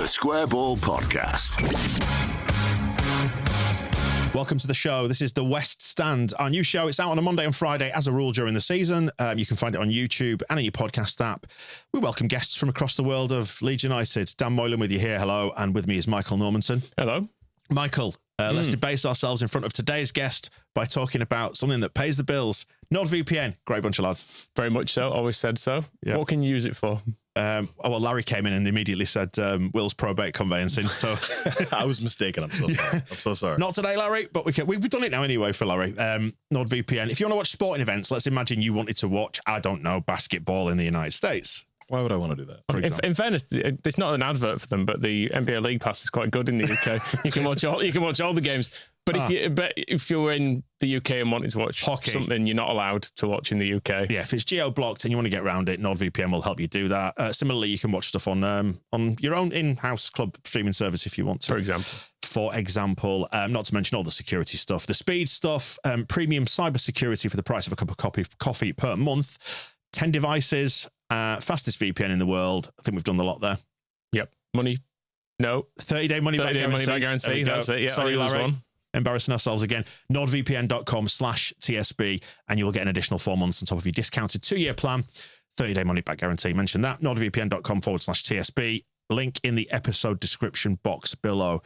The Square Ball Podcast. Welcome to the show. This is The West Stand, our new show. It's out on a Monday and Friday as a rule during the season. You can find it on YouTube and in your podcast app. We welcome guests from across the world of Leeds United. Dan Moylan with you here. Hello. And with me is Michael Normanson. Hello. Michael, let's debase ourselves in front of today's guest by talking about something that pays the bills. NordVPN. Great bunch of lads. Very much so. Always said so. Yep. What can you use it for? Well, Larry came in and immediately said Will's probate conveyancing. So I was mistaken. I'm so sorry. I'm so sorry. Not today, Larry, but we've done it now anyway for Larry. NordVPN. If you want to watch sporting events, let's imagine you wanted to watch, I don't know, basketball in the United States. Why would I want to do that? In fairness, it's not an advert for them, but the NBA League Pass is quite good in the UK. You can watch all the games. But if you're in the UK and wanting to watch hockey, something you're not allowed to watch in the UK. Yeah, if it's geo-blocked and you want to get around it, NordVPN will help you do that. Similarly, you can watch stuff on your own in-house club streaming service if you want to. For example, not to mention all the security stuff, the speed stuff, premium cyber security for the price of a cup of coffee per month, 10 devices, fastest VPN in the world. I think we've done a lot there. Yep. Money? No. 30-day money back guarantee. That's it. Yeah, sorry, Larry. Embarrassing ourselves again. NordVPN.com/TSB, and you will get an additional 4 months on top of your discounted 2-year plan. 30-day money back guarantee. Mention that. NordVPN.com/TSB. Link in the episode description box below.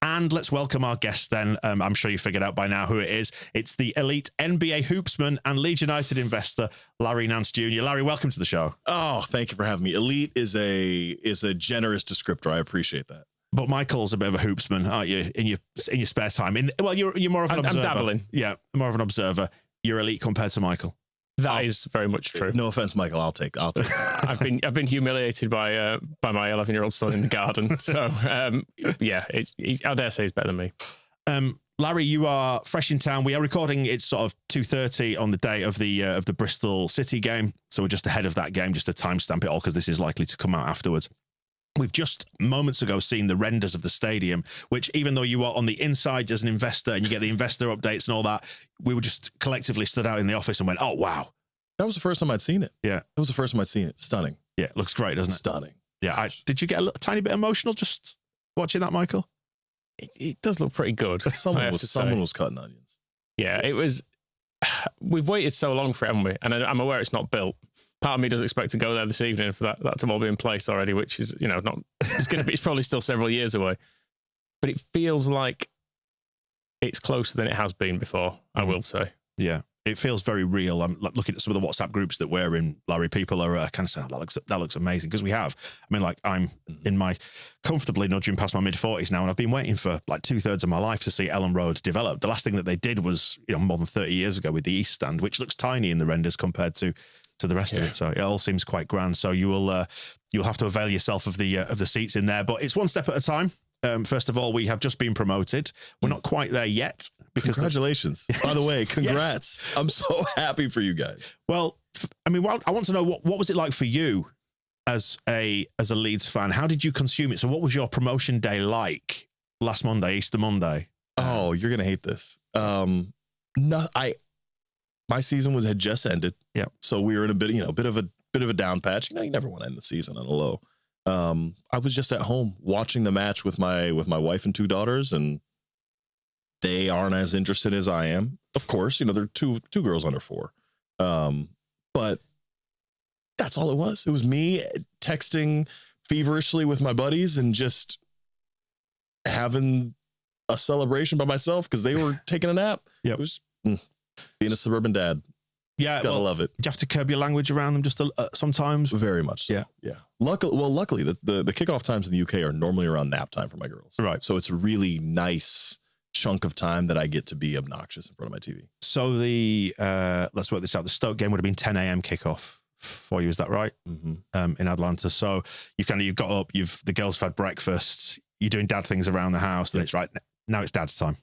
And let's welcome our guest then. I'm sure you figured out by now who it is. It's the elite NBA hoopsman and Leeds United investor, Larry Nance Jr. Larry, welcome to the show. Oh, thank you for having me. Elite is a generous descriptor. I appreciate that. But Michael's a bit of a hoopsman, aren't you? In your spare time. You're more of an observer. I'm dabbling. Yeah, more of an observer. You're elite compared to Michael. That is very much true. No offense, Michael. I'll take I've been humiliated by my 11-year-old son in the garden. So yeah, I dare say he's better than me. Larry, you are fresh in town. We are recording. It's sort of 2:30 on the day of the Bristol City game, so we're just ahead of that game, just to timestamp it all because this is likely to come out afterwards. We've just moments ago seen the renders of the stadium, which even though you are on the inside as an investor and you get the investor updates and all that, we were just collectively stood out in the office and went, oh, wow. That was the first time I'd seen it. Yeah. That was the first time I'd seen it. Stunning. Yeah, it looks great, doesn't it? Stunning. Yeah. Did you get a tiny bit emotional just watching that, Michael? It does look pretty good. Someone was cutting onions. Yeah, it was. We've waited so long for it, haven't we? And I'm aware it's not built. Part of me doesn't expect to go there this evening for that to all be in place already, which is, not, it's probably still several years away. But it feels like it's closer than it has been before, I will say. Yeah, it feels very real. I'm looking at some of the WhatsApp groups that we're in, Larry. People are kind of saying, that looks amazing. Because we have. I mean, I'm in my comfortably nudging past my mid-40s now, and I've been waiting for 2/3 of my life to see Ellen Road develop. The last thing that they did was, more than 30 years ago with the East Stand, which looks tiny in the renders compared to the rest of it. So it all seems quite grand. So you'll have to avail yourself of the seats in there. But it's one step at a time. First of all, we have just been promoted. We're not quite there yet. Congratulations. By the way, congrats. Yes. I'm so happy for you guys. Well, I want to know what was it like for you as a Leeds fan? How did you consume it? So what was your promotion day like last Monday, Easter Monday? Oh, you're going to hate this. My season had just ended. Yeah. So we were in a bit of a down patch. You never want to end the season on a low. I was just at home watching the match with my wife and 2 daughters, and they aren't as interested as I am. Of course, they're two girls under 4. But that's all it was. It was me texting feverishly with my buddies and just having a celebration by myself because they were taking a nap. Yeah. It was being a suburban dad. Yeah, gotta love it. Do you have to curb your language around them just sometimes? Very much so. Yeah. Luckily, the kickoff times in the UK are normally around nap time for my girls. Right. So it's a really nice chunk of time that I get to be obnoxious in front of my TV. So let's work this out. The Stoke game would have been 10 a.m. kickoff for you. Is that right? Mm-hmm. In Atlanta. So you've got up. The girls have had breakfast. You're doing dad things around the house. And it's right now. It's dad's time.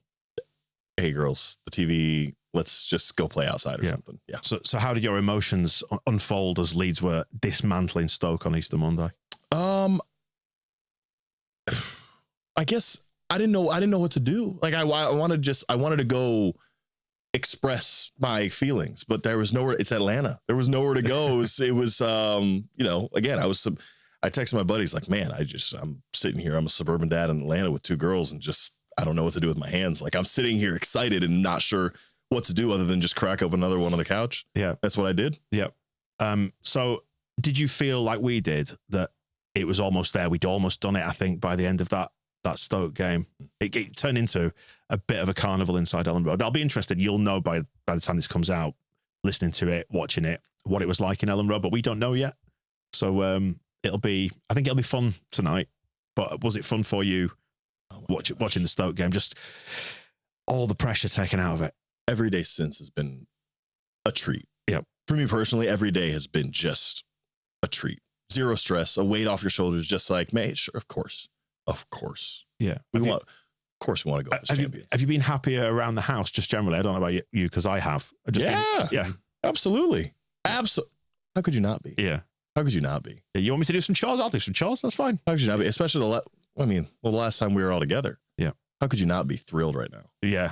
Hey girls, the TV. Let's just go play outside or something. Yeah. So how did your emotions unfold as Leeds were dismantling Stoke on Easter Monday? I guess I didn't know what to do. I wanted to go express my feelings, but there was nowhere. It's Atlanta. There was nowhere to go. It was again, I texted my buddies like, man, I'm sitting here. I'm a suburban dad in Atlanta with 2 girls and I don't know what to do with my hands. Like I'm sitting here excited and not sure what to do other than just crack open another one on the couch. Yeah. That's what I did. Yeah. So did you feel like we did that it was almost there? We'd almost done it, I think, by the end of that Stoke game. It turned into a bit of a carnival inside Ellen Road. I'll be interested. You'll know by the time this comes out, listening to it, watching it, what it was like in Ellen Road, but we don't know yet. So I think it'll be fun tonight. But was it fun for you watching the Stoke game? Just all the pressure taken out of it. Every day since has been a treat. Yeah. For me personally, every day has been just a treat. Zero stress, a weight off your shoulders, just like, mate, sure, of course. Yeah. Of course we want to go as champions. Have you been happier around the house just generally? I don't know about you because I have. Absolutely. How could you not be? Yeah. How could you not be? Yeah, you want me to do some chores? I'll do some chores. That's fine. How could you not be? Especially the last time we were all together. Yeah. How could you not be thrilled right now? Yeah.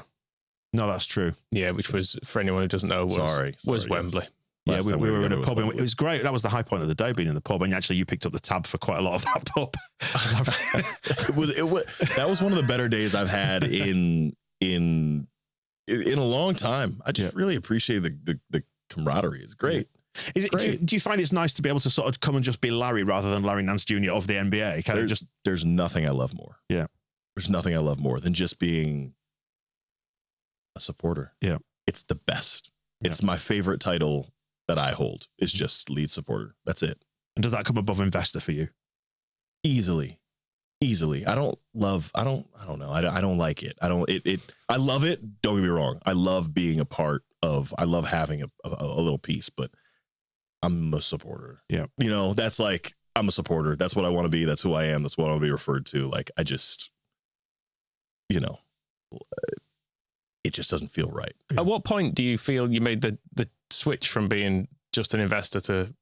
No, that's true. Yeah, which was, for anyone who doesn't know, was Wembley. Yeah, we were in a pub. And it was great. That was the high point of the day, being in the pub. And actually, you picked up the tab for quite a lot of that pub. That was one of the better days I've had in a long time. I just really appreciate the camaraderie. It's great. Do you find it's nice to be able to sort of come and just be Larry rather than Larry Nance Jr. of the NBA? There's nothing I love more. Yeah. There's nothing I love more than just being a supporter. Yeah. It's the best. Yeah. It's my favorite title that I hold is just lead supporter. That's it. And does that come above investor for you? Easily. I don't know. I don't like it. I love it. Don't get me wrong. I love being a part of, I love having a little piece, but I'm a supporter. Yeah. That's like, I'm a supporter. That's what I want to be. That's who I am. That's what I want to be referred to. Like, I just, it just doesn't feel right. At what point do you feel you made the switch from being just an investor to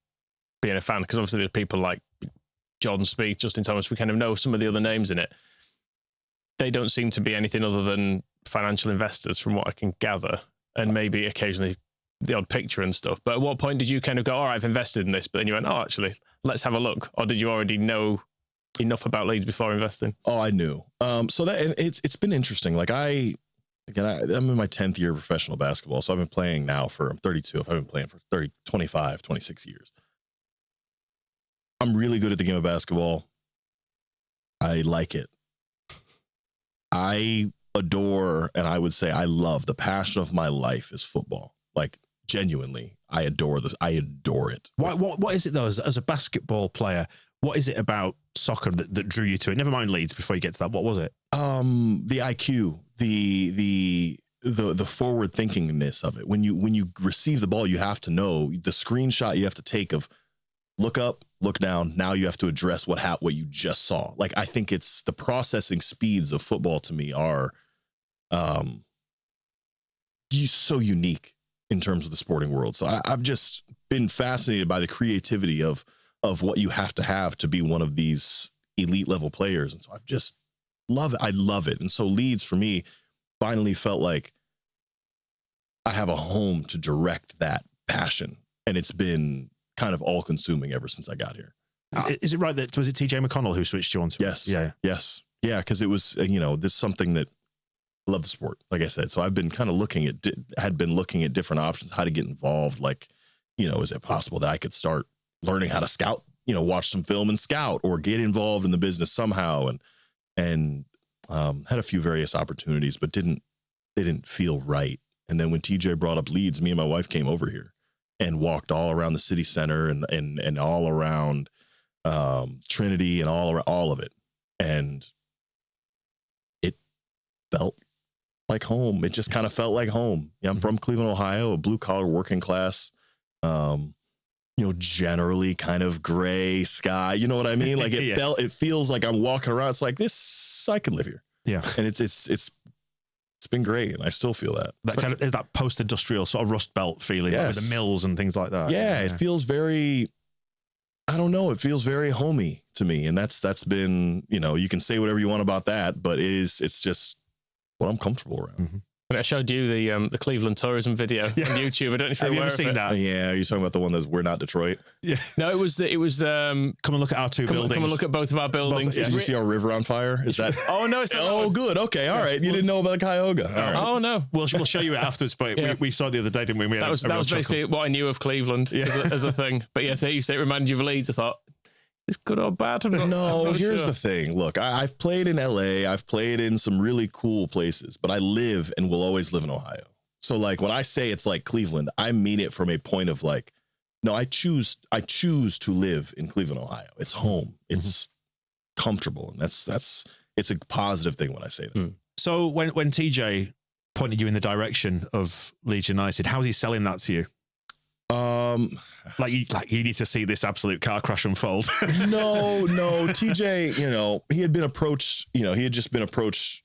being a fan? Because obviously there's people like Jordan Spieth, Justin Thomas, we kind of know some of the other names in it. They don't seem to be anything other than financial investors from what I can gather, and maybe occasionally the odd picture and stuff. But at what point did you kind of go, all right, I've invested in this, but then you went, oh, actually, let's have a look? Or did you already know enough about Leeds before investing? Oh, I knew. So that it's been interesting. Like I'm in my 10th year of professional basketball. So I've been playing now I'm 32. I've been playing for 25, 26 years. I'm really good at the game of basketball. I like it. I adore, and I would say I love, the passion of my life is football. Like, genuinely, I adore it. What is it though, as a basketball player? What is it about soccer that drew you to it? Never mind Leeds. Before you get to that, what was it? The IQ, the forward thinkingness of it. When you receive the ball, you have to know the screenshot you have to take of look up, look down. Now you have to address what you just saw. Like, I think it's the processing speeds of football to me are so unique in terms of the sporting world. So I've just been fascinated by the creativity of what you have to be one of these elite level players. And so I've just love it. I love it. And so Leeds for me finally felt like I have a home to direct that passion. And it's been kind of all consuming ever since I got here. Is it right that, was it TJ McConnell who switched you on to Yes. it? Yeah. Yes. Yeah. Cause it was, this is something that I love the sport. Like I said, so I've been kind of looking at different options, how to get involved. Like, is it possible that I could start learning how to scout, watch some film and scout, or get involved in the business somehow? And had a few various opportunities, but they didn't feel right. And then when TJ brought up Leeds, me and my wife came over here and walked all around the city center and all around Trinity and all of it. And it felt like home. It just kind of felt like home. Yeah, I'm from Cleveland, Ohio, a blue collar working class, generally kind of gray sky. You know what I mean? Like it feels like I'm walking around. It's like this, I could live here. Yeah. And it's been great. And I still feel that. That post-industrial sort of Rust Belt feeling, yes. Like with the mills and things like that. Yeah. It feels very, I don't know. It feels very homey to me. And that's been, you can say whatever you want about that, but it's just what I'm comfortable around. Mm-hmm. And I showed you the Cleveland tourism video on YouTube. I don't know if you're Have you aware ever seen of it. that? Yeah, are you talking about the one that we're not Detroit? Yeah. No, it was Come and look at our two buildings. Come and look at both of our buildings. yeah. Did you see our river on fire? Is that? Oh no, it's not. Oh, good. Okay, all right. You didn't know about the Cuyahoga. All right. Oh no. We'll show you it afterwards, but we saw it the other day, didn't we? We had That was a real basically what I knew of Cleveland as a thing. But yeah, so you say it reminded you of Leeds. I thought, is good or bad? I'm not Here's sure. the thing. Look, I've played in LA. I've played in some really cool places, but I live and will always live in Ohio. So like when I say it's like Cleveland, I mean it from a point of like, no, I choose to live in Cleveland, Ohio. It's home. It's comfortable. And it's a positive thing when I say that. So when TJ pointed you in the direction of Leeds United, how's he selling that to you? Like you need to see this absolute car crash unfold. No, TJ, he had been approached, he had just been approached.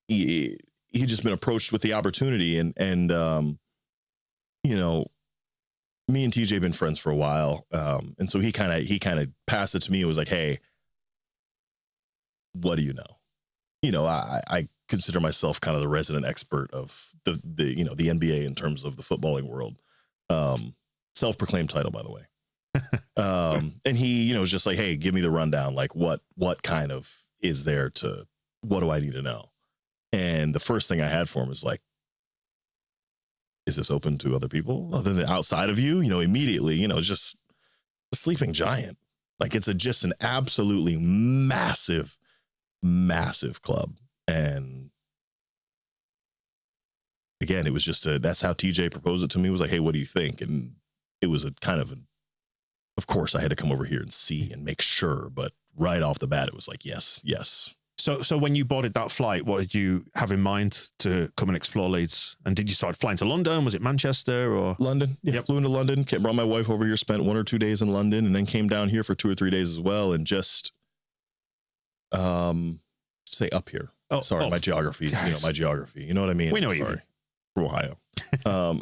He had just been approached with the opportunity and me and TJ have been friends for a while. And so he kind of passed it to me. It was like, hey, what do you know? I consider myself kind of the resident expert of the NBA in terms of the footballing world. Self-proclaimed title, by the way. And he, was just like, hey, give me the rundown. Like what kind of is there what do I need to know? And the first thing I had for him was like, is this open to other people other than outside of you? Immediately, just a sleeping giant. Like it's just an absolutely massive, massive club. And again, it was just that's how TJ proposed it to me. It was like, hey, what do you think? And it was of course I had to come over here and see and make sure, but right off the bat, it was like, yes. So when you boarded that flight, what did you have in mind to come and explore Leeds? And did you start flying to London? Was it Manchester or London? Yeah, flew into London. Brought my wife over here, spent 1 or 2 days in London, and then came down here for 2 or 3 days as well. And just, say up here. Oh, sorry, my geography. My geography. You know what I mean? We know what you mean. From Ohio. No,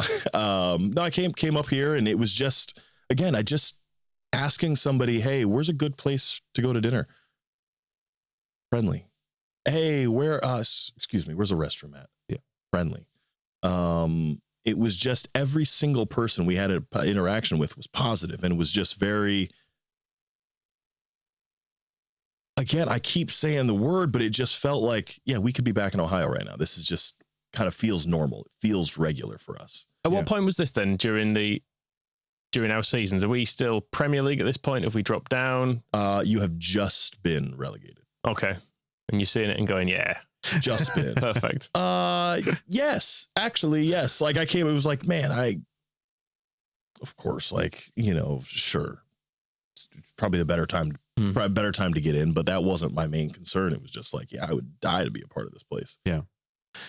I came up here, and it was just again, I just asking somebody, hey, where's a good place to go to dinner? Friendly. Hey, where's the restroom at? Yeah. Friendly. It was just every single person we had an interaction with was positive, and it was just very, again, I keep saying the word, but it just felt like, yeah, we could be back in Ohio right now. This is just kind of feels normal. It feels regular for us. At what point was this then during our seasons? Are we still Premier League at this point? Have we dropped down? You have just been relegated. Okay. And you're seeing it and going, yeah. Just been. Perfect. Yes. Actually, yes. Like it was like, man, of course, like, sure. It's probably the better time to get in, but that wasn't my main concern. It was just like, yeah, I would die to be a part of this place. Yeah.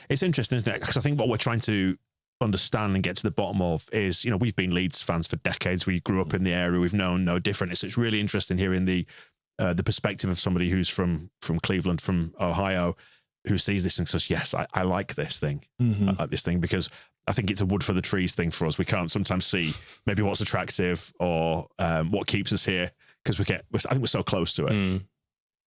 It's interesting, isn't it? Because I think what we're trying to understand and get to the bottom of is, we've been Leeds fans for decades. We grew up in the area. We've known no different. It's really interesting hearing the perspective of somebody who's from Cleveland, from Ohio, who sees this and says, yes, I like this thing. I like this thing because I think it's a wood for the trees thing for us. We can't sometimes see maybe what's attractive or what keeps us here because I think we're so close to it.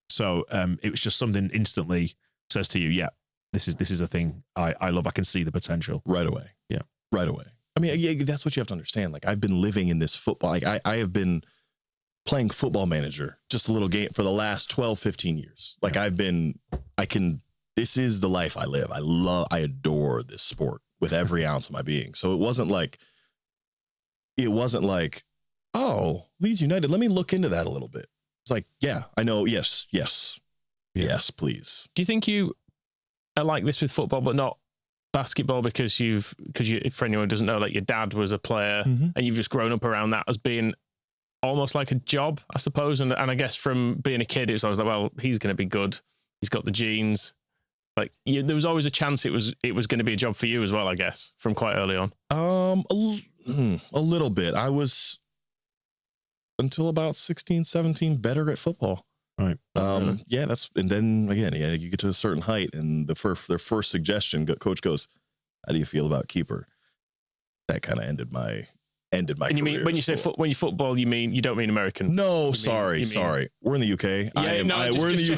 So it was just something instantly says to you, yeah, this is a thing I love. I can see the potential. Right away. Yeah. Right away. I mean, yeah, that's what you have to understand. Like I've been living in this football. Like I have been playing Football Manager, just a little game for the last 12, 15 years. Like this is the life I live. I adore this sport with every ounce of my being. So it wasn't like, oh, Leeds United, let me look into that a little bit. It's like, yeah, I know. Yes, please. Do you think you are like this with football, but not basketball because for anyone who doesn't know, like your dad was a player and you've just grown up around that as being almost like a job, I suppose. And I guess from being a kid, it was always like, well, he's going to be good. He's got the genes. Like there was always a chance it was going to be a job for you as well, I guess, from quite early on. A little bit. I was until about 16, 17 better at football. Right. Yeah, and then again, yeah, you get to a certain height and their first suggestion, coach goes, how do you feel about keeper? That kind of ended my ended my And you career. mean when you say when you football, you don't mean American? No, sorry. We're in the UK. We're in the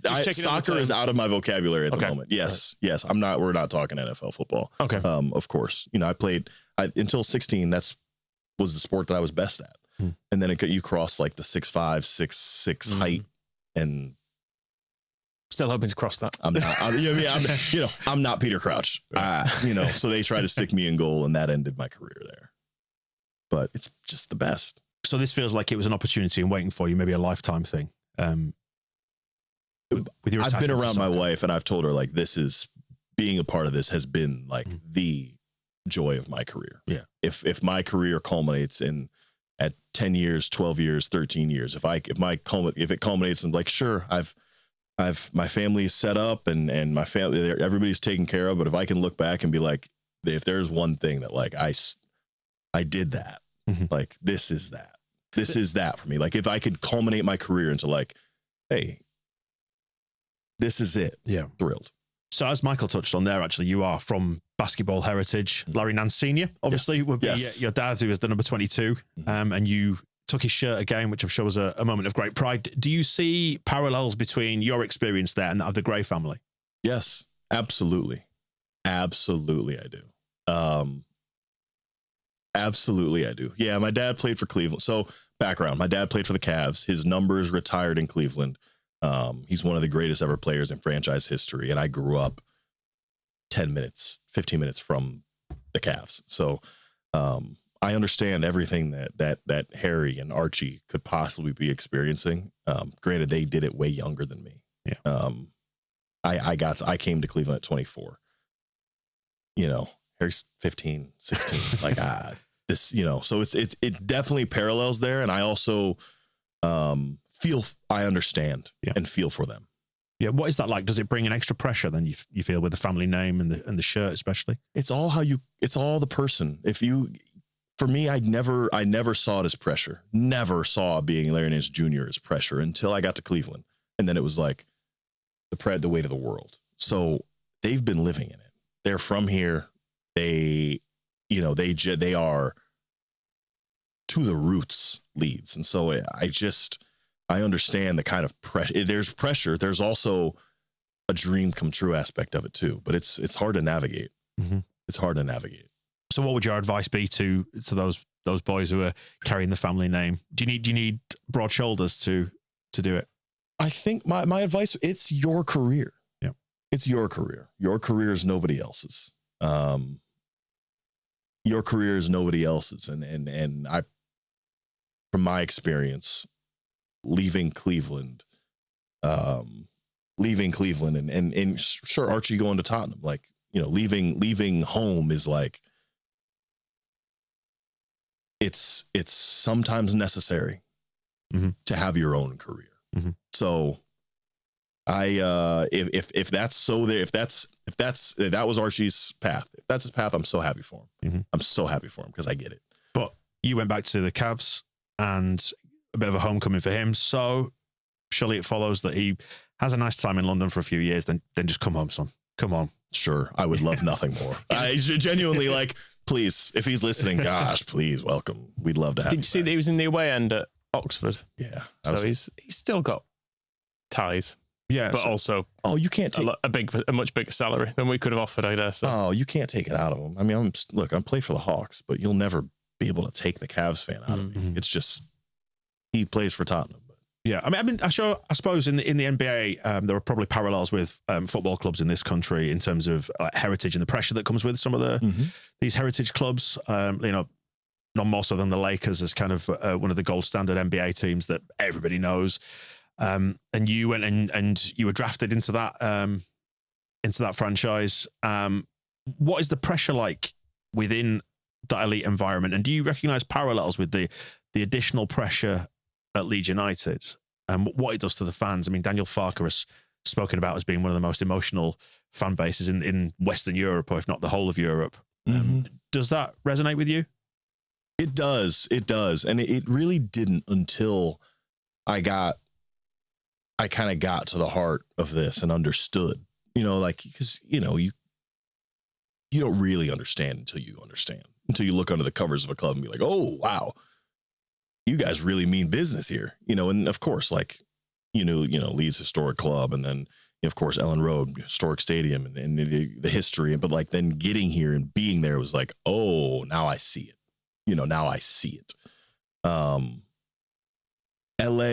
UK. Soccer is out of my vocabulary at the moment. Yes, yes. We're not talking NFL football. Okay. Of course, I played until 16. Was the sport that I was best at, and then you cross like the 6'5", 6'6" height, and still hoping to cross that. I'm not Peter Crouch. So they tried to stick me in goal, and that ended my career there. But it's just the best. So this feels like it was an opportunity and waiting for you, maybe a lifetime thing. With your I've been around my wife, and I've told her like being a part of this has been like the joy of my career. Yeah. If my career culminates at 10 years, 12 years, 13 years, if it culminates in like, sure, I've my family is set up and my family, everybody's taken care of. But if I can look back and be like, if there's one thing that like I did that, like this is that for me. Like if I could culminate my career into like, hey, this is it. Yeah. Thrilled. So as Michael touched on there, actually, you are from basketball heritage. Larry Nance Jr, obviously, would be your dad, who was the number 22, and you took his shirt again, which I'm sure was a moment of great pride. Do you see parallels between your experience there and that of the Gray family? Yes, absolutely. Absolutely, I do. Absolutely, I do. Yeah, my dad played for Cleveland. So background, my dad played for the Cavs. His numbers retired in Cleveland. He's one of the greatest ever players in franchise history. And I grew up 15 minutes from the Cavs. So I understand everything that Harry and Archie could possibly be experiencing. Granted, they did it way younger than me. Yeah. I came to Cleveland at 24. Harry's 15, 16. So it definitely parallels there. And I also I understand and feel for them. Yeah. What is that like? Does it bring an extra pressure than you feel with the family name and the shirt, especially? It's all the person. For me, I never saw it as pressure. Never saw being Larry Nance Jr. as pressure until I got to Cleveland. And then it was like the weight of the world. So they've been living in it. They're from here. They are to the roots Leeds. And so I understand the kind of pressure. There's pressure. There's also a dream come true aspect of it too, but it's hard to navigate. It's hard to navigate. So what would your advice be to those boys who are carrying the family name? Do you need broad shoulders to do it? I think my advice, it's your career. Yeah. It's your career. Your career is nobody else's. Your career is nobody else's. And I, from my experience, leaving Cleveland and sure, Archie going to Tottenham, like, leaving home is like, it's sometimes necessary to have your own career. So if that was Archie's path, if that's his path, I'm so happy for him. I'm so happy for him because I get it. But you went back to the Cavs and a bit of a homecoming for him. So surely it follows that he has a nice time in London for a few years, then just come home, son. Come on. Sure. I would love nothing more. I genuinely please, if he's listening, gosh, please welcome. We'd love to have. Did you see that he was in the away end at Oxford? Yeah. So he's still got ties. Yeah. But also, you can't take a much bigger salary than we could have offered, I guess. So. You can't take it out of him. I mean, I play for the Hawks, but you'll never be able to take the Cavs fan out of me. It's just, he plays for Tottenham. Yeah, I suppose in the NBA, there are probably parallels with football clubs in this country in terms of heritage and the pressure that comes with some of these heritage clubs. Not more so than the Lakers as kind of one of the gold standard NBA teams that everybody knows. And you went and you were drafted into that franchise. What is the pressure like within that elite environment? And do you recognise parallels with the additional pressure at Leeds United and what it does to the fans? I mean, Daniel Farke has spoken about as being one of the most emotional fan bases in Western Europe, or if not the whole of Europe. Does that resonate with you? It does. And it really didn't until I kind of got to the heart of this and understood, because, you don't really understand until you understand. until you look under the covers of a club and be like, oh, wow, you guys really mean business here. And of course, like, Leeds historic club, and then, of course, Ellen Road, historic stadium, and the history. But like then getting here and being there was like, oh, now I see it. Now I see it. LA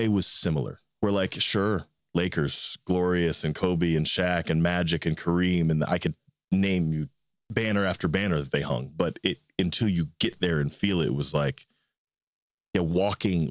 was similar. We're like, sure, Lakers, glorious, and Kobe and Shaq and Magic and Kareem, and I could name you banner after banner that they hung. But until you get there and feel it, it was like, yeah, walking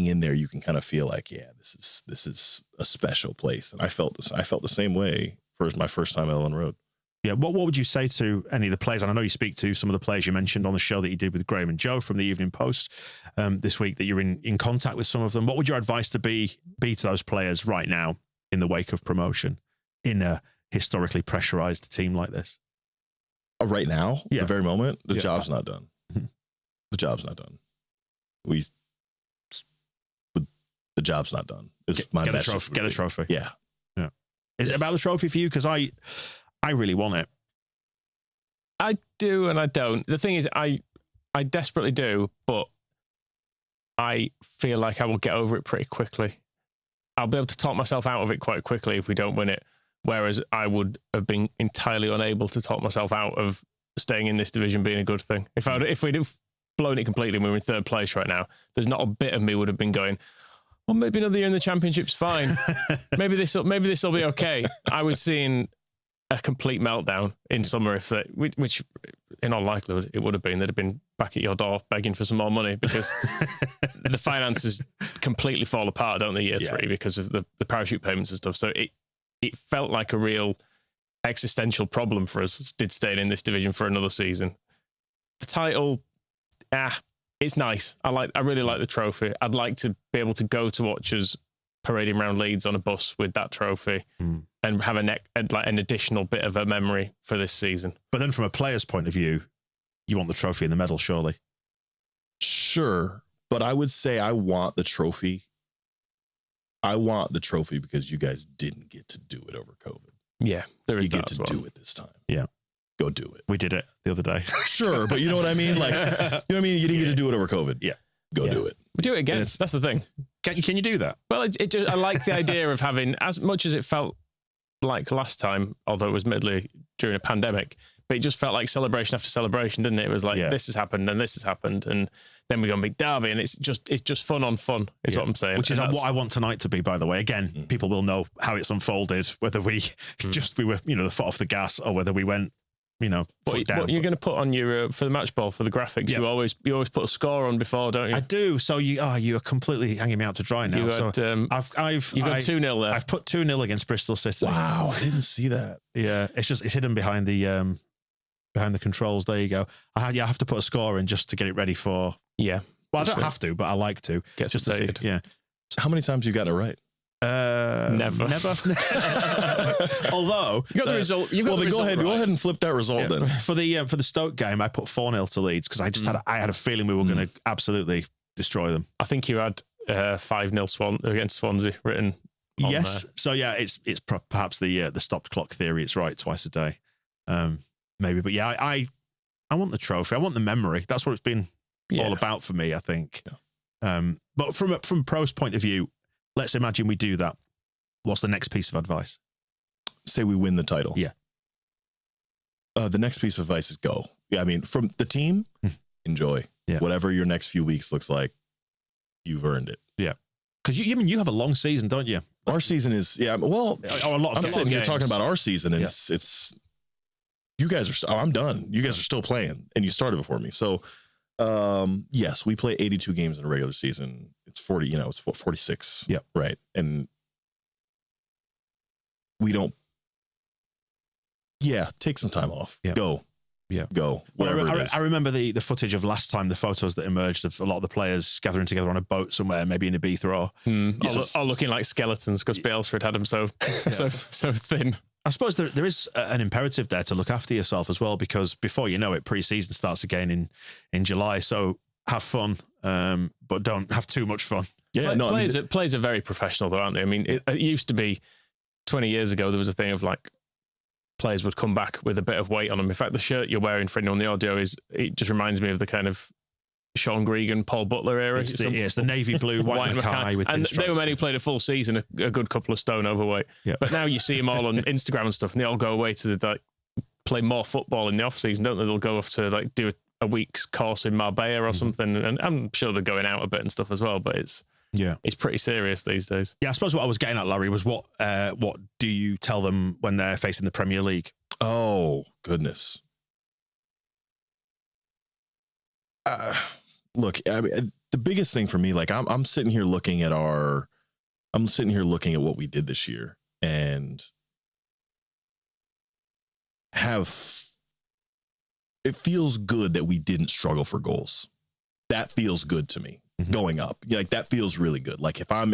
in there, you can kind of feel like, yeah, this is a special place. And I felt the same way for my first time at Ellen Road. Yeah, what would you say to any of the players? And I know you speak to some of the players you mentioned on the show that you did with Graham and Joe from the Evening Post this week, that you're in contact with some of them. What would your advice to be to those players right now in the wake of promotion in a historically pressurized team like this? Right now, yeah. The very moment, the job's not done. Mm-hmm. The job's not done. The job's not done. Get the trophy. Yeah. Is it about the trophy for you? Because I really want it. I do and I don't. The thing is, I desperately do, but I feel like I will get over it pretty quickly. I'll be able to talk myself out of it quite quickly if we don't win it, whereas I would have been entirely unable to talk myself out of staying in this division being a good thing. If we'd have blown it completely and we were in third place right now, there's not a bit of me would have been going, well, maybe another year in the Championship's fine. maybe this will be okay. I was seeing a complete meltdown in summer, which in all likelihood it would have been. They'd have been back at your door begging for some more money because the finances completely fall apart, don't they, year three, because of the parachute payments and stuff. So it felt like a real existential problem for us, staying in this division for another season. The title, it's nice. I really like the trophy. I'd like to be able to go to watch us parading around Leeds on a bus with that trophy and have an additional bit of a memory for this season. But then from a player's point of view, you want the trophy and the medal, surely? Sure. But I would say I want the trophy. I want the trophy because you guys didn't get to do it over COVID. Yeah, there is you that get to do it this time. Yeah. Go do it. We did it the other day. Sure, but you know what I mean? Like, you know what I mean? You didn't get to do it over COVID. Yeah. Go do it. We do it again. That's the thing. Can you do that? Well, I like the idea of having, as much as it felt like last time, although it was midly during a pandemic, but it just felt like celebration after celebration, didn't it? It was like, this has happened and this has happened, and then we go and meet Derby, and it's just fun on fun, is what I'm saying. Which is what I want tonight to be, by the way. Again, people will know how it's unfolded, whether we were, the foot off the gas, or whether we went, foot down. What you're going to put on your for the match ball, for the graphics, you always put a score on before, don't you? I do. So you're completely hanging me out to dry now. You've got 2-0 there. I've put 2-0 against Bristol City. Wow, I didn't see that. Yeah, it's hidden behind the controls. There you go. I have to put a score in just to get it ready for. Yeah. Well, I don't have to, but I like to. Gets just updated. to see. Yeah. How many times you got it right? Never. Although you got the result. Go ahead and flip that result then. For the Stoke game, I put 4-0 to Leeds because I just had a feeling we were going to absolutely destroy them. I think you had 5-0 against Swansea written. Yes. So yeah, it's perhaps the stopped clock theory. It's right twice a day, maybe. But yeah, I want the trophy. I want the memory. That's what it's been all about for me, I think. Yeah. But from a pro's point of view, let's imagine we do that. What's the next piece of advice? Say we win the title. Yeah. The next piece of advice is go. Yeah, I mean, from the team, enjoy. Yeah. Whatever your next few weeks looks like, you've earned it. Yeah. Because you have a long season, don't you? Our season is, a lot. I'm sitting here talking about our season, and it's you guys are. I'm done. You guys are still playing, and you started before me. So, yes, we play 82 games in a regular season. It's 40. It's 46. Yeah. Right. And we don't. Yeah, take some time off. Yeah. Go. Yeah. Go. Well, I remember the footage of last time, the photos that emerged of a lot of the players gathering together on a boat somewhere, maybe in Ibiza all looking like skeletons because Balesford had them so thin. I suppose there is an imperative there to look after yourself as well, because before you know it, pre-season starts again in July. So have fun, but don't have too much fun. Yeah, players are very professional though, aren't they? I mean, it used to be 20 years ago, there was a thing of like, players would come back with a bit of weight on them. In fact, the shirt you're wearing for anyone on the audio it just reminds me of the kind of Sean Gregan, Paul Butler era. It's the navy blue, white Mackay with and pinstripes. they were men who played a full season, a good couple of stone overweight. Yeah. But now you see them all on Instagram and stuff, and they all go away to play more football in the off season, don't they? They'll go off to do a week's course in Marbella or something, and I'm sure they're going out a bit and stuff as well. But it's pretty serious these days. Yeah, I suppose what I was getting at, Larry, was what do you tell them when they're facing the Premier League? Oh goodness. Look, I mean, the biggest thing for me, like I'm sitting here looking at what we did this year, and it feels good that we didn't struggle for goals. That feels good to me. Going up, like that feels really good. Like if I'm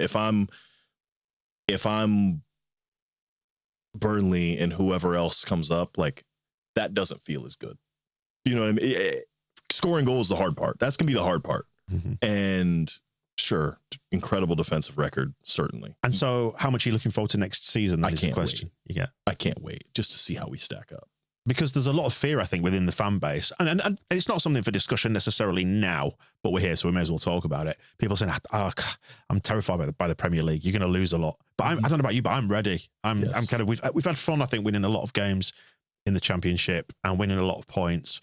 Burnley and whoever else comes up, like that doesn't feel as good. You know what I mean? Scoring goals is the hard part. That's gonna be the hard part. And sure, incredible defensive record, certainly. And so, how much are you looking forward to next season? That is the question. Yeah, I can't wait just to see how we stack up. Because there's a lot of fear, I think, within the fan base. And it's not something for discussion necessarily now, but we're here, so we may as well talk about it. People saying, I'm terrified by the Premier League. You're going to lose a lot. But I don't know about you, but I'm ready. I'm kind of, we've had fun, I think, winning a lot of games in the Championship and winning a lot of points.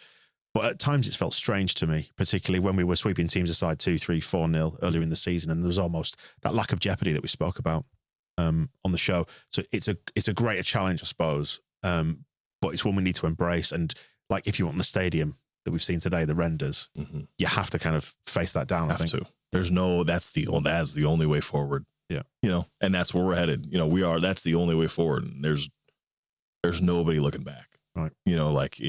But at times it's felt strange to me, particularly when we were sweeping teams aside 2-3, 4-0 earlier in the season. And there was almost that lack of jeopardy that we spoke about on the show. So it's a greater challenge, I suppose. But it's one we need to embrace. And like, if you want the stadium that we've seen today, the renders, you have to kind of face that down. I think. There's that's the only way forward. Yeah. You know, and that's where we're headed. You know, that's the only way forward. And there's nobody looking back. Right. You know, like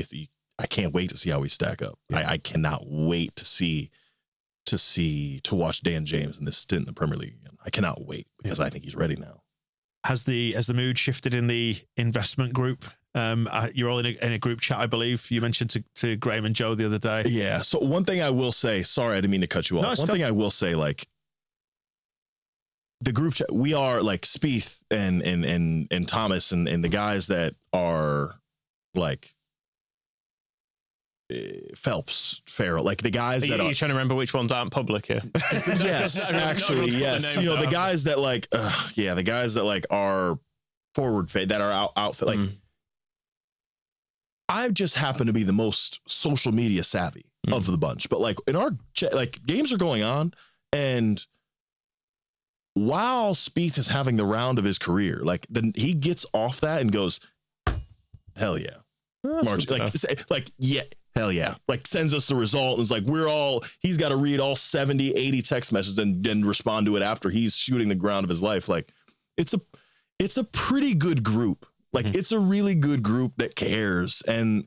I can't wait to see how we stack up. Yeah. I cannot wait to watch Dan James in this stint in the Premier League again. I cannot wait because I think he's ready now. Has the mood shifted in the investment group? You're all in a group chat, I believe. You mentioned to Graham and Joe the other day. Yeah. So one thing I will say, sorry, I didn't mean to cut you off. One thing I will say, like the group chat, we are like Spieth and Thomas and the guys that are like Phelps, Farrell, like the guys that you're trying to remember which ones aren't public here. Yes, actually, yes. You know, the guys that like, the guys that like are forward fade that are outfit like. I just happen to be the most social media savvy of the bunch, but like in our like games are going on, and while Spieth is having the round of his career, like then he gets off that and goes, "Hell yeah, Marsch!" Like yeah, hell yeah! Like sends us the result, and it's like he's got to read all 70, 80 text messages and then respond to it after he's shooting the ground of his life. Like it's a pretty good group. Like it's a really good group that cares, and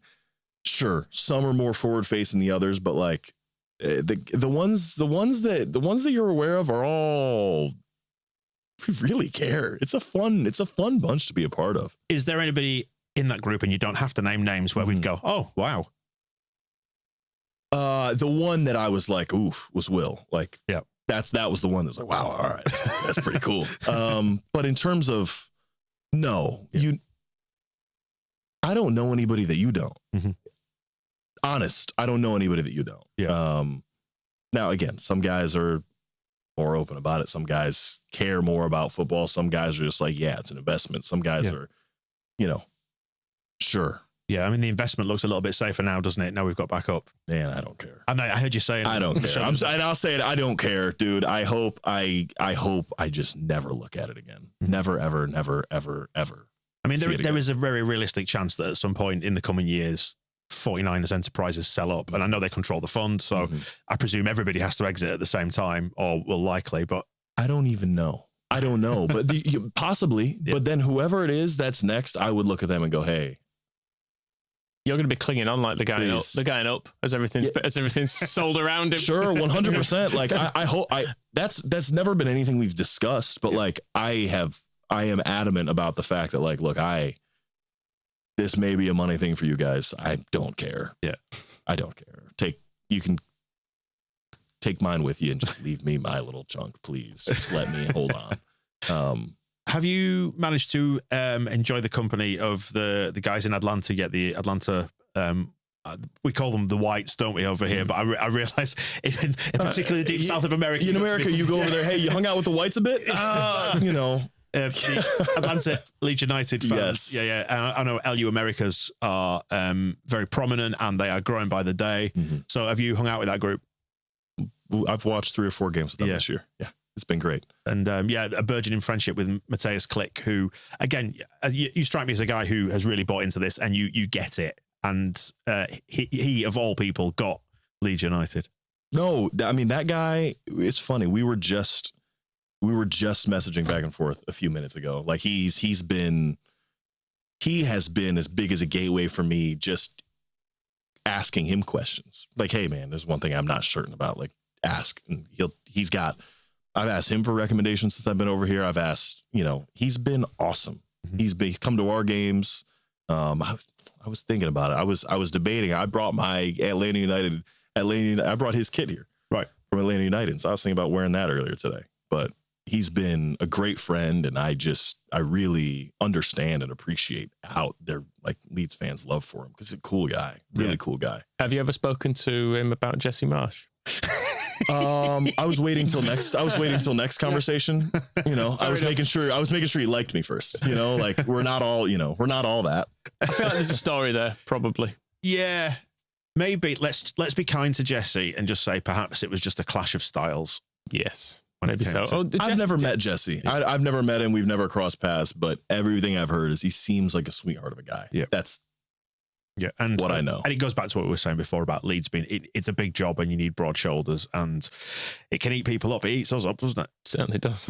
sure, some are more forward facing than the others, but like the ones that you're aware of are all really care. It's a fun bunch to be a part of. Is there anybody in that group, and you don't have to name names, where we'd go, oh wow? The one that I was like, oof, was Will. Like, yeah, that was the one that was like, wow, all right, that's pretty cool. But in terms of I don't know anybody that you don't. Honest, I don't know anybody that you don't. Yeah. Now, again, some guys are more open about it. Some guys care more about football. Some guys are just like, yeah, it's an investment. Some guys are, sure. Yeah, I mean, the investment looks a little bit safer now, doesn't it? Now we've got back up. Man, I don't care. I heard you saying I don't care. And I'll say it. I don't care, dude. I hope I just never look at it again. Never, ever, never, ever, ever. I mean, there is a very realistic chance that at some point in the coming years, 49ers Enterprises sell up, and I know they control the fund, so I presume everybody has to exit at the same time, or will likely. But I don't even know. I don't know, but possibly. Yeah. But then whoever it is that's next, I would look at them and go, "Hey, you're going to be clinging on like the guy up as everything's sold around him." Sure, 100%. Like I hope that's never been anything we've discussed, but like I am adamant about the fact that like, look, this may be a money thing for you guys. I don't care. Yeah, I don't care. You can take mine with you and just leave me my little chunk, please. Just let me hold on. Have you managed to enjoy the company of the guys in Atlanta? Get the Atlanta. We call them the whites, don't we, over here? But I realise, in particularly the deep south of America, in America, you go over there. Hey, you hung out with the whites a bit, you know. The Atlanta Leeds United fans. Yes. Yeah. I know LU Americas are very prominent and they are growing by the day. So have you hung out with that group? I've watched 3 or 4 games with them this year. Yeah, it's been great. And a burgeoning friendship with Mateusz Klich, who, again, you strike me as a guy who has really bought into this and you get it. And he, of all people, got Leeds United. No, I mean, that guy, it's funny. We were just messaging back and forth a few minutes ago. Like he has been as big as a gateway for me, just asking him questions. Like, hey man, there's one thing I'm not certain about. Like, ask. And I've asked him for recommendations since I've been over here. I've asked, he's been awesome. He's come to our games. I was thinking about it. I was debating. I brought my Atlanta United. I brought his kit here, right, from Atlanta United. So I was thinking about wearing that earlier today. But he's been a great friend, and I really understand and appreciate how their Leeds fans love for him because he's a cool guy, really cool guy. Have you ever spoken to him about Jesse Marsch? I was waiting till next conversation. I was making sure he liked me first. We're not all that. I feel like there's a story there, probably. Yeah, maybe. Let's be kind to Jesse and just say perhaps it was just a clash of styles. Yes, maybe so. I've never met Jesse. I've never met him. We've never crossed paths. But everything I've heard is he seems like a sweetheart of a guy. Yeah, that's and what I know. And it goes back to what we were saying before about Leeds being it's a big job and you need broad shoulders and it can eat people up. It eats us up, doesn't it? Certainly does.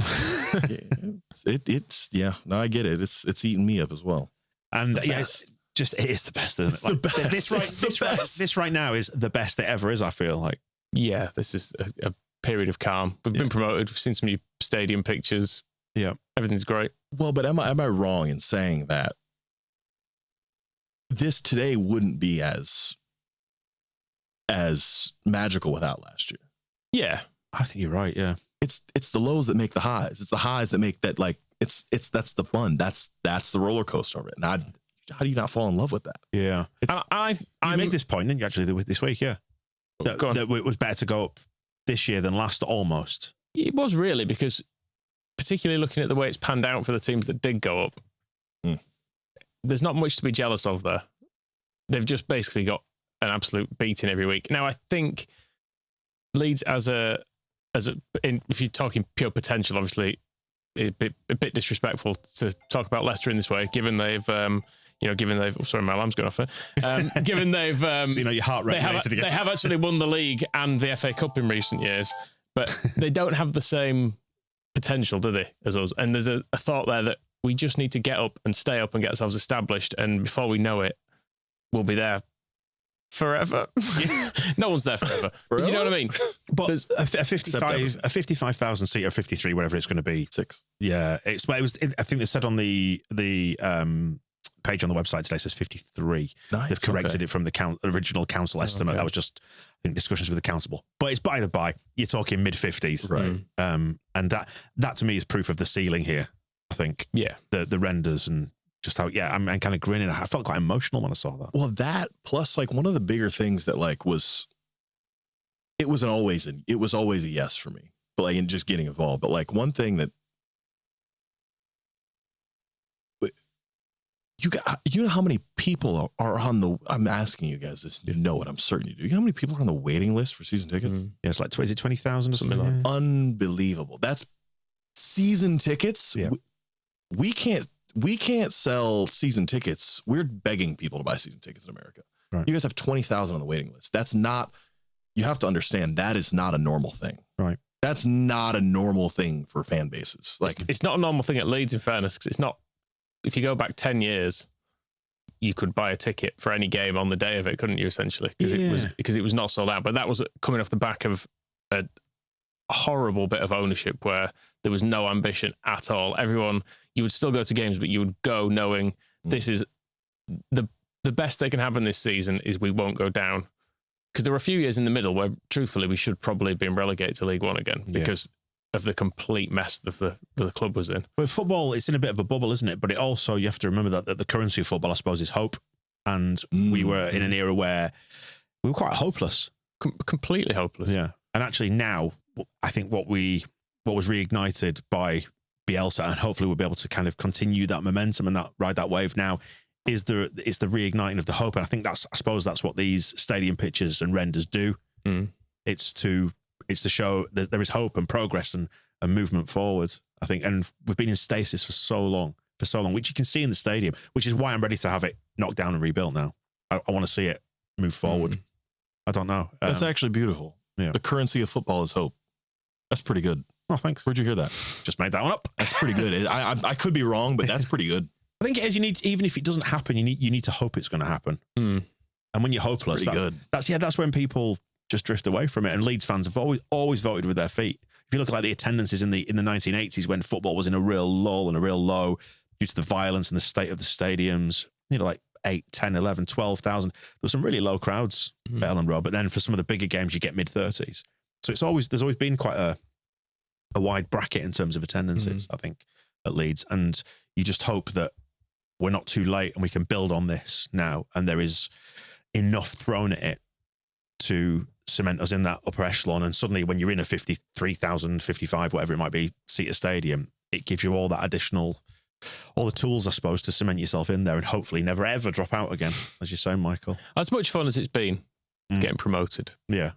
No, I get it. It's eating me up as well. And it is the best, isn't it? It's the best. This right now is the best it ever is, I feel like. Yeah, this is a period of calm. We've been promoted. We've seen some new stadium pictures. Yeah. Everything's great. Well, but am I wrong in saying that this today wouldn't be as magical without last year? Yeah. I think you're right, yeah. It's the lows that make the highs. It's the highs that make that that's the fun. That's the roller coaster of it. And how do you not fall in love with that? Yeah. I made this point, didn't you, actually, this week, yeah. That it was better to go up this year than last, almost. It was really, because particularly looking at the way it's panned out for the teams that did go up, there's not much to be jealous of there. They've just basically got an absolute beating every week. Now, I think Leeds if you're talking pure potential, obviously, a bit disrespectful to talk about Leicester in this way, given they've sorry, my alarm's going off there. Given they've, so your heart rate they have actually won the league and the FA Cup in recent years, but they don't have the same potential, do they, as us? And there's a thought there that we just need to get up and stay up and get ourselves established, and before we know it, we'll be there forever. No one's there forever. But you know what I mean? But a 55,000 seat or 53, whatever it's going to be. 6. Yeah, I think they said on the page on the website today, it says 53. Nice, they've corrected it from the original council estimate. That was just, I think, discussions with the council. But it's by the by, you're talking mid 50s, right? And that to me is proof of the ceiling here. I think, the renders and just how, I'm kind of grinning. I felt quite emotional when I saw that. Well, that plus one of the bigger things that it was always a yes for me, but in just getting involved. But one thing that you know how many people are on the, I'm asking you guys this, you know it, I'm certain you do. You know how many people are on the waiting list for season tickets? Yeah, it's is it 20,000 or something like that? Unbelievable. That's season tickets. Yeah. We can't sell season tickets. We're begging people to buy season tickets in America. Right. You guys have 20,000 on the waiting list. That's not, you have to understand that is not a normal thing. Right. That's not a normal thing for fan bases. It's not a normal thing at Leeds, in fairness, because it's not, if you go back 10 years, you could buy a ticket for any game on the day of it, couldn't you, essentially? Because it was not sold out. But that was coming off the back of a horrible bit of ownership where there was no ambition at all. Everyone, you would still go to games, but you would go knowing this is the best that can happen this season is we won't go down. Because there were a few years in the middle where, truthfully, we should probably have been relegated to League One again because of the complete mess that the club was in. But football, it's in a bit of a bubble, isn't it? But it also, you have to remember that the currency of football, I suppose, is hope. And we were in an era where we were quite hopeless. Completely hopeless. Yeah. And actually now, I think what was reignited by Bielsa, and hopefully we'll be able to kind of continue that momentum and ride that wave now, is the reigniting of the hope. And I think I suppose that's what these stadium pitches and renders do. It's to show that there is hope and progress and movement forward, I think. And we've been in stasis for so long, which you can see in the stadium, which is why I'm ready to have it knocked down and rebuilt now. I want to see it move forward. I don't know. That's actually beautiful. Yeah. The currency of football is hope. That's pretty good. Oh, thanks. Where'd you hear that? Just made that one up. That's pretty good. I could be wrong, but that's pretty good. I think it is. You need, even if it doesn't happen, you need to hope it's going to happen. And when you're hopeless, that's when people just drift away from it. And Leeds fans have always voted with their feet. If you look at like the attendances in the 1980s when football was in a real lull and a real low due to the violence and the state of the stadiums, like 8, 10, 11, 12,000. There were some really low crowds at Ellen Road, but then for some of the bigger games, you get mid-30s. So there's always been quite a wide bracket in terms of attendances, I think, at Leeds. And you just hope that we're not too late and we can build on this now. And there is enough thrown at it to cement us in that upper echelon. And suddenly when you're in a 53,000, 55, whatever it might be, seater stadium, it gives you all that additional, all the tools, I suppose, to cement yourself in there and hopefully never, ever drop out again, as you say, Michael. As much fun as it's been getting promoted. Yeah.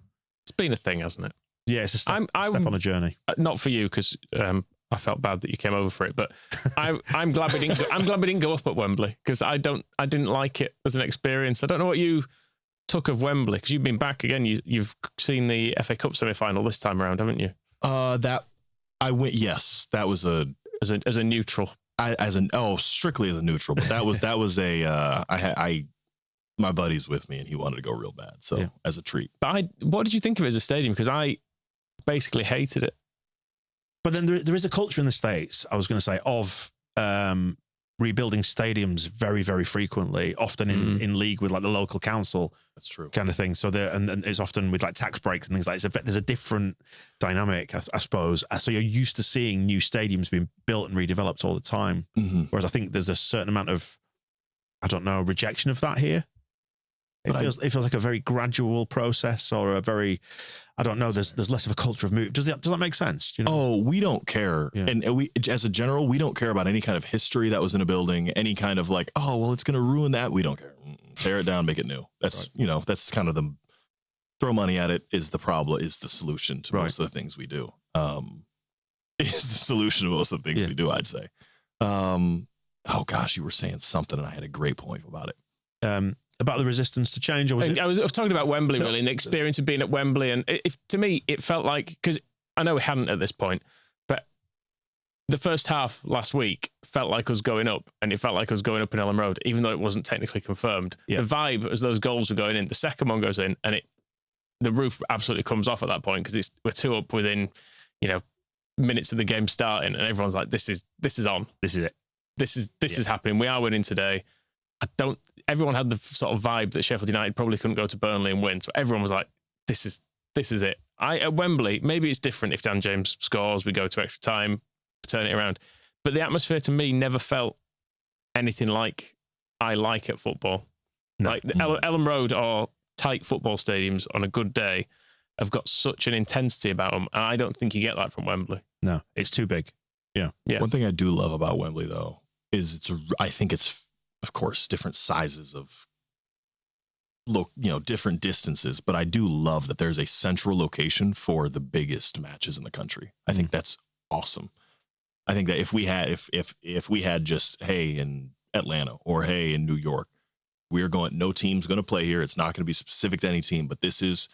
It's been a thing, hasn't it? Yeah, it's a step on a journey. Not for you, because I felt bad that you came over for it, but I'm glad we didn't. I'm glad we didn't go up at Wembley, because I didn't like it as an experience. I don't know what you took of Wembley, because you've been back again. You've seen the FA Cup semi-final this time around, haven't you? That I went. Yes, that was as a neutral. Strictly as a neutral, but that was a my buddy's with me and he wanted to go real bad, so as a treat. But what did you think of it as a stadium? Because I basically hated it. But then there is a culture in the States, I was going to say, of rebuilding stadiums very, very frequently, often in league with like the local council. That's true. Kind of thing. So and it's often with like tax breaks and things like that. There's a different dynamic, I suppose. So you're used to seeing new stadiums being built and redeveloped all the time. Whereas I think there's a certain amount of, I don't know, rejection of that here. It feels like a very gradual process, or a very, I don't know. There's less of a culture of move. Does that make sense? Do you know? Oh, we don't care, and we, as a general, we don't care about any kind of history that was in a building. Any kind of like, oh well, it's going to ruin that. We don't care. Tear it down, make it new. That's right. That's kind of the throw money at it is the problem. Is the solution to most of the things we do. Is the solution to most of the things we do. I'd say. Oh gosh, you were saying something, and I had a great point about it. About the resistance to change, or I was talking about Wembley, really, and the experience of being at Wembley. And to me, it felt like, because I know we hadn't at this point, but the first half last week felt like us going up, and it felt like us going up in Ellen Road, even though it wasn't technically confirmed. The vibe as those goals were going in, the second one goes in, and the roof absolutely comes off at that point, because we're 2 up within, minutes of the game starting, and everyone's like, "This is on. This is it. This is happening. We are winning today." Everyone had the sort of vibe that Sheffield United probably couldn't go to Burnley and win. So everyone was like, this is it. At Wembley, maybe it's different if Dan James scores, we go to extra time, turn it around. But the atmosphere to me never felt anything like I like at football. No. Like Ellen Road or tight football stadiums on a good day have got such an intensity about them. And I don't think you get that from Wembley. No, it's too big. Yeah. One thing I do love about Wembley, though, is I think it's, of course, different sizes of, different distances. But I do love that there's a central location for the biggest matches in the country. I think that's awesome. I think that if we had just, hey, in Atlanta or hey, in New York, no team's going to play here. It's not going to be specific to any team, but this is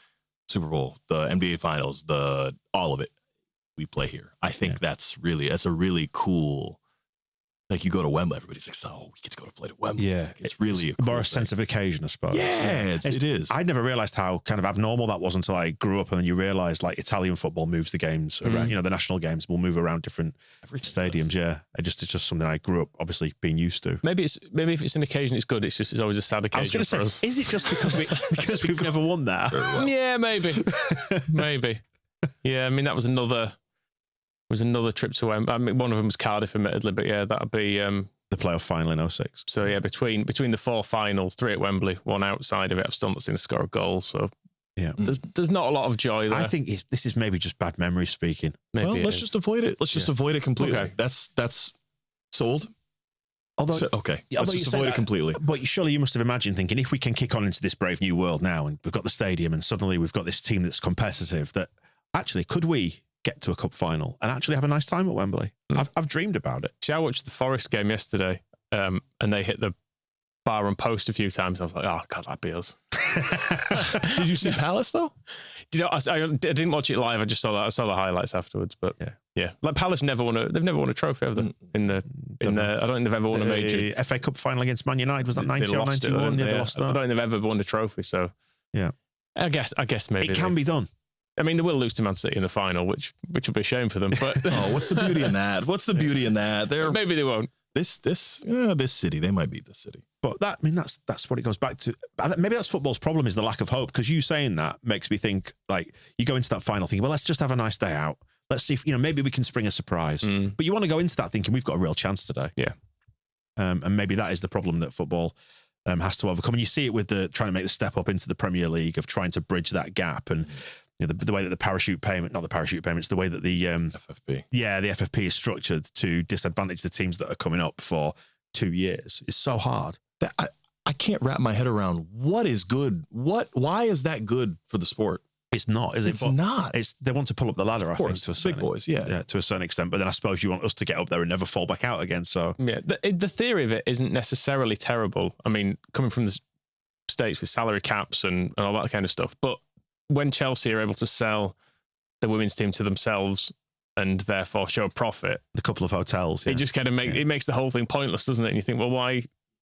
Super Bowl, the NBA Finals, all of it. We play here. I think that's a really cool. Like you go to Wembley, everybody's like, "Oh, we get to go to play to Wembley." Yeah, it's really a more a sense of occasion, I suppose. Yeah, it is. I'd never realised how kind of abnormal that was until I grew up, and then you realise like Italian football moves the games around. The national games will move around different stadiums. Yeah, it's just something I grew up obviously being used to. Maybe if it's an occasion, it's good. It's always a sad occasion. I was going to say, is it just because we've never won that? Yeah, maybe. Yeah, I mean that was another was another trip to Wembley. I mean, one of them was Cardiff, admittedly, but yeah, that'd be the playoff final in 06. So yeah, between the 4 finals, 3 at Wembley, 1 outside of it, I've still not seen a score of goals. So yeah, there's not a lot of joy there. I think this is maybe just bad memory speaking. Maybe let's just avoid it. Let's just avoid it completely. Okay. That's sold. Although, let's just avoid it completely. But surely you must have imagined thinking, if we can kick on into this brave new world now, and we've got the stadium, and suddenly we've got this team that's competitive, that actually could we get to a cup final and actually have a nice time at Wembley? I've dreamed about it. See, I watched the Forest game yesterday, and they hit the bar and post a few times. I was like, oh God, that'd be us. Did you see Palace though? You know, I didn't watch it live. I just saw that. I saw the highlights afterwards. But yeah, like Palace they've never won a trophy, have they? I don't think they've ever won a major FA Cup final against Man United. Was that 90 or 91? They lost that. I don't think they've ever won a trophy. So yeah, I guess maybe it can be done. I mean, they will lose to Man City in the final, which will be a shame for them. But what's the beauty in that? What's the beauty in that? Maybe they won't. This city, they might beat this city. But that's what it goes back to. Maybe that's football's problem, is the lack of hope. Because you saying that makes me think, like, you go into that final thinking, well, let's just have a nice day out. Let's see if, maybe we can spring a surprise. But you want to go into that thinking we've got a real chance today. Yeah. And maybe that is the problem that football has to overcome. And you see it with trying to make the step up into the Premier League, of trying to bridge that gap. And the way that the parachute payment, not the parachute payments, the way that the FFP. Yeah, the FFP is structured to disadvantage the teams that are coming up for 2 years is so hard. I can't wrap my head around what is good. Why is that good for the sport? It's not, is it? It's not. They want to pull up the ladder, I think, to a certain big boys, yeah, to a certain extent. But then I suppose you want us to get up there and never fall back out again. So yeah, the theory of it isn't necessarily terrible. I mean, coming from the States with salary caps and all that kind of stuff, but when Chelsea are able to sell the women's team to themselves and therefore show a profit, a couple of hotels, it just kind of makes the whole thing pointless, doesn't it? And you think, well, why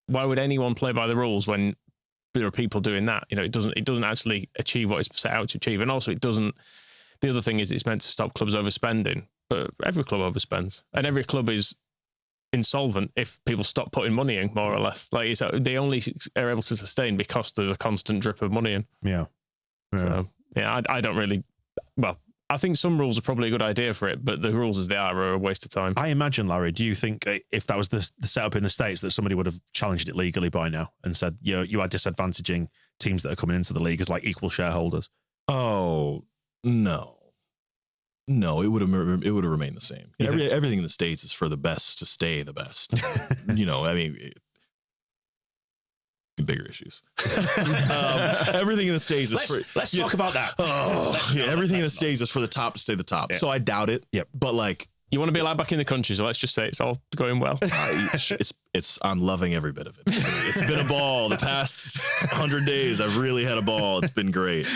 would anyone play by the rules when there are people doing that? It doesn't actually achieve what it's set out to achieve. And also it doesn't, the other thing is it's meant to stop clubs overspending, but every club overspends and every club is insolvent if people stop putting money in, more or less. Like, they only are able to sustain because there's a constant drip of money in. Yeah. So yeah, I don't really, well, I think some rules are probably a good idea for it, but the rules as they are a waste of time. I imagine, Larry, do you think if that was the setup in the States, that somebody would have challenged it legally by now and said, you are disadvantaging teams that are coming into the league as like equal shareholders? Oh, no, it would have remained the same. Everything in the States is for the best to stay the best. I mean, bigger issues. Everything in the States is let's talk about that. Everything in the States is for the top to stay the top. Yeah. So I doubt it. Yep. But like, you want to be allowed back in the country, so let's just say it's all going well. I'm loving every bit of it. It's been a ball the past 100 days. I've really had a ball. It's been great.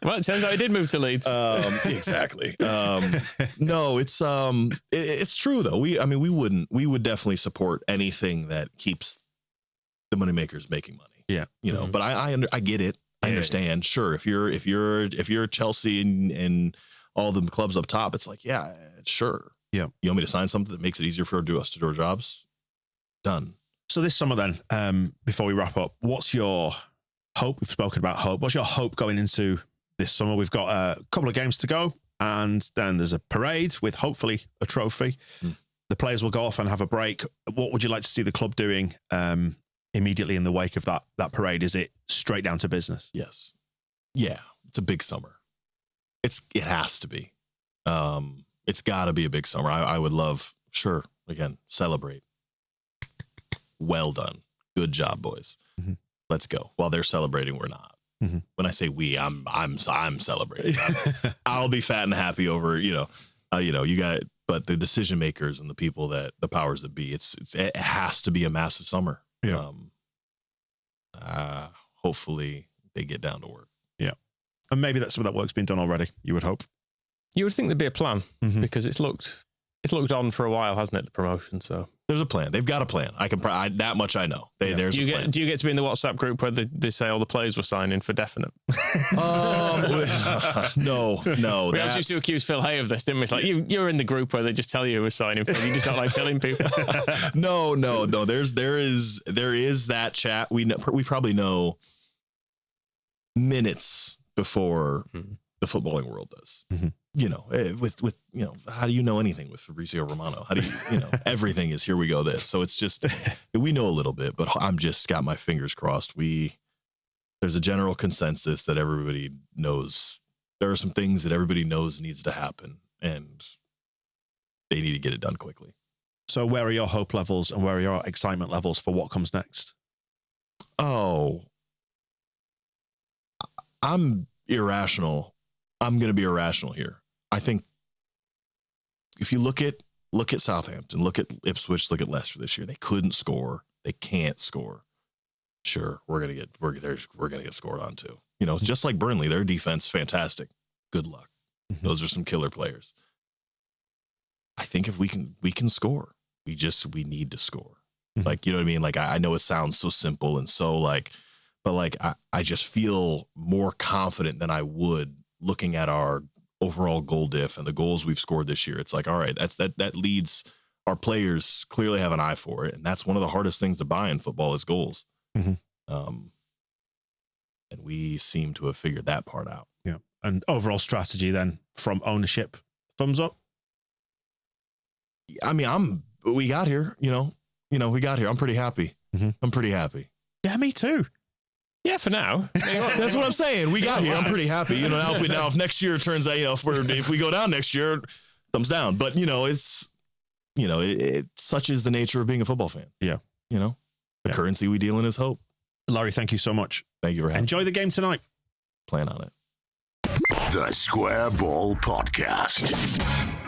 Well, it turns out he did move to Leeds. Exactly. No, it's true though. We would definitely support anything that keeps the moneymakers making money. Yeah. But I get it. I understand. Yeah. Sure. If you're Chelsea and all the clubs up top, it's like, yeah, sure. Yeah. You want me to sign something that makes it easier for us to do our jobs? Done. So this summer then, before we wrap up, what's your hope? We've spoken about hope. What's your hope going into this summer? We've got a couple of games to go, and then there's a parade with hopefully a trophy. The players will go off and have a break. What would you like to see the club doing immediately in the wake of that parade? Is it straight down to business? Yes. Yeah. It's a big summer. It has to be. It's got to be a big summer. I would love, sure, again, celebrate. Well done. Good job, boys. Mm-hmm. Let's go. While they're celebrating, we're not. Mm-hmm. When I say we, I'm celebrating. I'll be fat and happy over, you got, but the decision makers and the people the powers that be, it has to be a massive summer. Yeah. Hopefully they get down to work. Yeah. And maybe that some of that work's been done already, you would hope. You would think there'd be a plan, because it's looked on for a while, hasn't it, the promotion? So there's a plan. They've got a plan. That much I know. There's a plan. Do you get to be in the WhatsApp group where they say all the players were signing for definite? No. We always used to accuse Phil Hay of this, didn't we? It's like, you're in the group where they just tell you who was signing for. You just don't like telling people. No. There is that chat. We probably know minutes before the footballing world does. You know, with you know, how do you know anything with Fabrizio Romano? How do you know, everything is here we go this. So it's just, we know a little bit, but I'm just got my fingers crossed. There's a general consensus that everybody knows. There are some things that everybody knows needs to happen, and they need to get it done quickly. So where are your hope levels and where are your excitement levels for what comes next? Oh, I'm irrational. I'm going to be irrational here. I think if you look at Southampton, look at Ipswich, look at Leicester this year, they couldn't score. They can't score. Sure, we're going to get scored on too. You know, just like Burnley, their defense fantastic. Good luck. Those are some killer players. I think if we can score, we need to score. Like, you know what I mean? Like, I know it sounds so simple and so like, but like, I just feel more confident than I would looking at our overall goal diff and the goals we've scored this year. It's like, all right, that leads, our players clearly have an eye for it. And that's one of the hardest things to buy in football is goals. And we seem to have figured that part out. Yeah. And overall strategy then from ownership, thumbs up? I mean, we got here, you know, we got here. I'm pretty happy. I'm pretty happy. Yeah, me too. Yeah, for now. That's what I'm saying. We got here. I'm pretty happy. You know, now if next year turns out, you know, if we go down next year, thumbs down. But you know, it's such is the nature of being a football fan. Yeah. You know, the currency we deal in is hope. Larry, thank you so much. Thank you for having me. Enjoy the game tonight. Plan on it. The Square Ball Podcast.